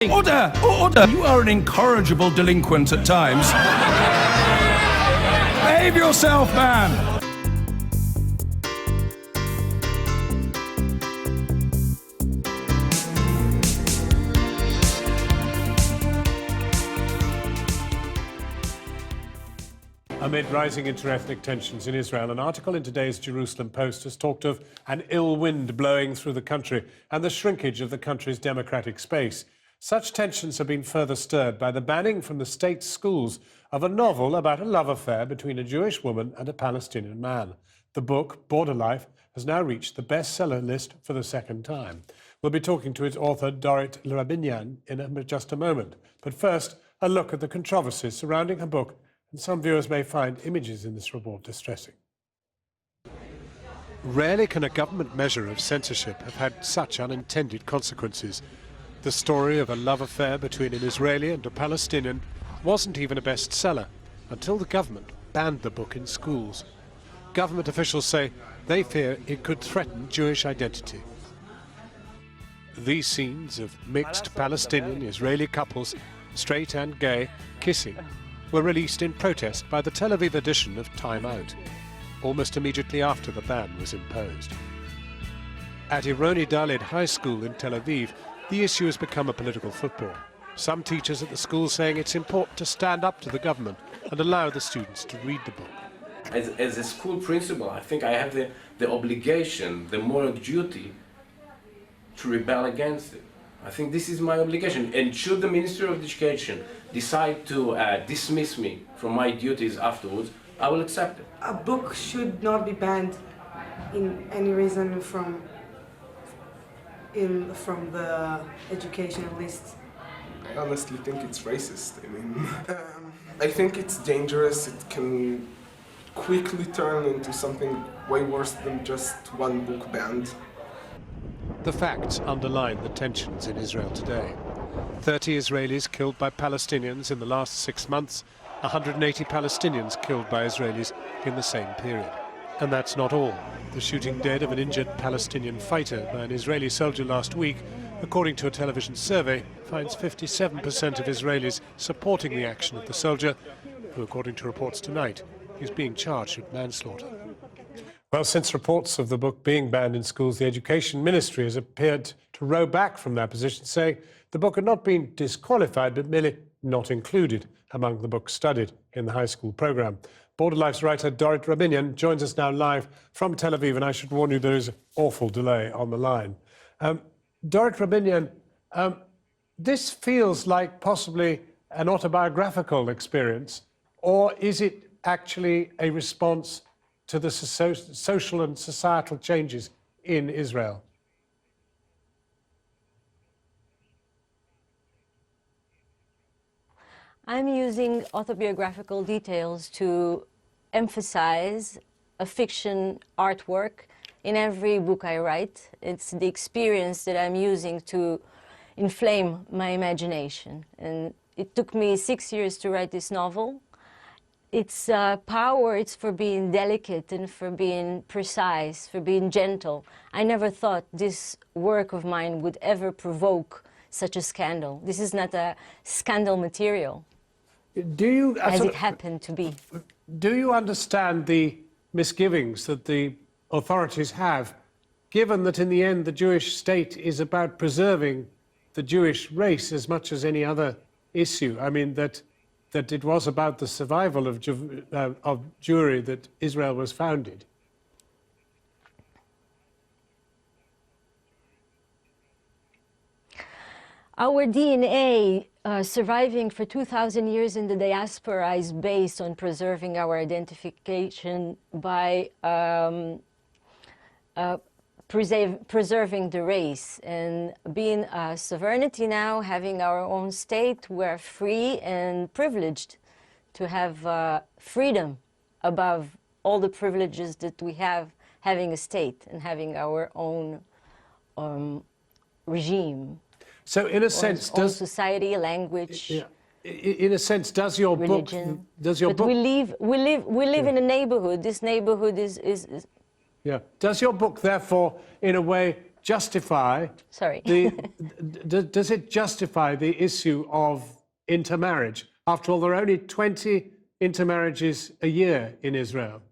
Order! Order! You are an incorrigible delinquent at times. Behave yourself, man! Amid rising interethnic tensions in Israel, an article in today's Jerusalem Post has talked of an ill wind blowing through the country and the shrinkage of the country's democratic space. Such tensions have been further stirred by the banning from the state schools of a novel about a love affair between a Jewish woman and a Palestinian man. The book, Border Life, has now reached the bestseller list for the second time. We'll be talking to its author, Dorit Rabinian, in just a moment. But first, a look at the controversies surrounding her book, and some viewers may find images in this report distressing. Rarely can a government measure of censorship have had such unintended consequences. The story of a love affair between an Israeli and a Palestinian wasn't even a bestseller until the government banned the book in schools. Government officials say they fear it could threaten Jewish identity. These scenes of mixed Palestinian-Israeli couples, straight and gay, kissing, were released in protest by the Tel Aviv edition of Time Out, almost immediately after the ban was imposed. At Ironi Daled High School in Tel Aviv, the issue has become a political football. Some teachers at the school saying it's important to stand up to the government and allow the students to read the book. As a school principal, I think I have the obligation, the moral duty to rebel against it. I think this is my obligation, and should the Ministry of Education decide to dismiss me from my duties afterwards, I will accept it. A book should not be banned in any reason from the educational list. I honestly think it's racist. I think it's dangerous. It can quickly turn into something way worse than just one book banned. The facts underline the tensions in Israel today. 30 Israelis killed by Palestinians in the last 6 months, 180 Palestinians killed by Israelis in the same period. And that's not all. The shooting dead of an injured Palestinian fighter by an Israeli soldier last week, according to a television survey, finds 57% of Israelis supporting the action of the soldier, who, according to reports tonight, is being charged with manslaughter. Well, since reports of the book being banned in schools, the Education Ministry has appeared to row back from that position, saying the book had not been disqualified, but merely not included among the books studied in the high school programme. Border Life's writer Dorit Rabinian joins us now live from Tel Aviv, and I should warn you there is an awful delay on the line. Dorit Rabinian, this feels like possibly an autobiographical experience, or is it actually a response to the social and societal changes in Israel? I'm using autobiographical details to emphasize a fiction artwork in every book I write. It's the experience that I'm using to inflame my imagination. And it took me 6 years to write this novel. Its power, it's for being delicate and for being precise, for being gentle. I never thought this work of mine would ever provoke such a scandal. This is not a scandal material, as it happened to be. Do you understand the misgivings that the authorities have, given that in the end the Jewish state is about preserving the Jewish race as much as any other issue? I mean, that it was about the survival of Jewry that Israel was founded. Our DNA surviving for 2,000 years in the diaspora is based on preserving our identification by preserving the race, and being a sovereignty now, having our own state, we're free and privileged to have freedom above all the privileges that we have having a state and having our own regime. So in a sense, does society, language, yeah, in a sense, does your religion, book, does your but book, we live in a neighborhood. This neighborhood is yeah. Does your book, therefore, in a way, justify Sorry. does it justify the issue of intermarriage? After all, there are only 20 intermarriages a year in Israel.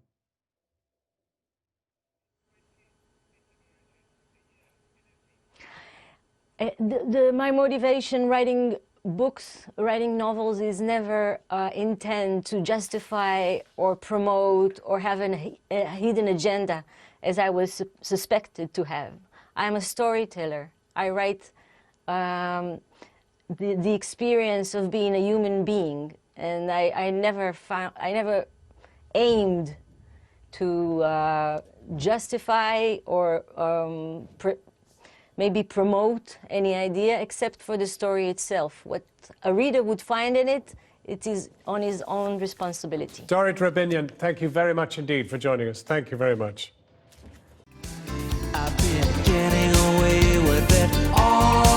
My motivation writing books, writing novels is never intend to justify or promote or have a hidden agenda as I was suspected to have. I'm a storyteller. I write the experience of being a human being, and I never aimed to justify or maybe promote any idea except for the story itself. What a reader would find in it, it is on his own responsibility. Dorit Rabinian, thank you very much indeed for joining us. Thank you very much. I've been getting away with it all